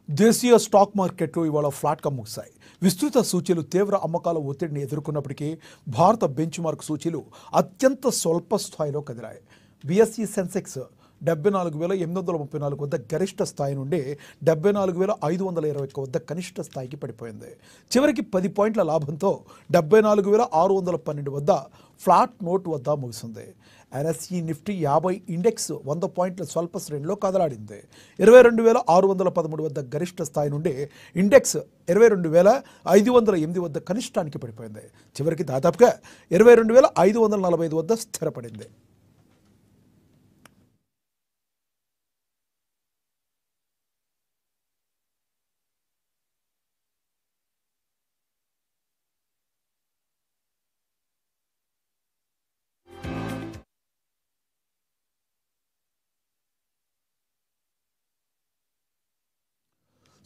దేశీయ స్టాక్ మార్కెట్లు ఇవాళ ఫ్లాట్గా ముగిశాయి. విస్తృత సూచీలు తీవ్ర అమ్మకాల ఒత్తిడిని ఎదుర్కొన్నప్పటికీ భారత బెంచ్ మార్క్ సూచీలు అత్యంత స్వల్ప స్థాయిలో కదిలాయి. బీఎస్ఈ సెన్సెక్స్ 74,834 వద్ద గరిష్ట స్థాయి నుండి 74,521 వద్ద కనిష్ట స్థాయికి పడిపోయింది. చివరికి 10 పాయింట్ల లాభంతో 74,612 వద్ద ఫ్లాట్ నోట్ వద్ద ముగిసింది. ఎన్ఎస్ఈ నిఫ్టీ 50 ఇండెక్స్ 100 పాయింట్ల స్వల్ప శ్రేణిలో కదలాడింది. 22,613 వద్ద గరిష్ట స్థాయి నుండి ఇండెక్స్ 22,508 వద్ద కనిష్టానికి పడిపోయింది. చివరికి దాదాపుగా 22,545 వద్ద స్థిరపడింది.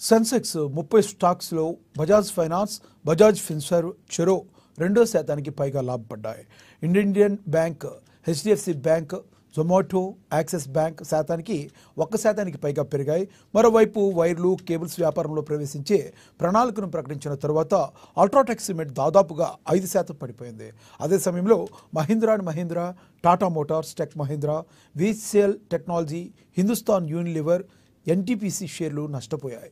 సెన్సెక్స్ 30 స్టాక్స్లో బజాజ్ ఫైనాన్స్, బజాజ్ ఫిన్సర్వ్ చెరో 2% పైగా లాభపడ్డాయి. Indian Bank, HDFC Bank, Zomato, Axis Bank 1% పైగా పెరిగాయి. మరోవైపు వైర్లు, కేబుల్స్ వ్యాపారంలో ప్రవేశించే ప్రణాళికను ప్రకటించిన తరువాత అల్ట్రాటెక్ సిమెంట్ దాదాపుగా 5% పడిపోయింది. అదే సమయంలో Mahindra and Mahindra, Tata Motors, Tech Mahindra, VCL technology, Hindustan Unilever, NTPC షేర్లు నష్టపోయాయి.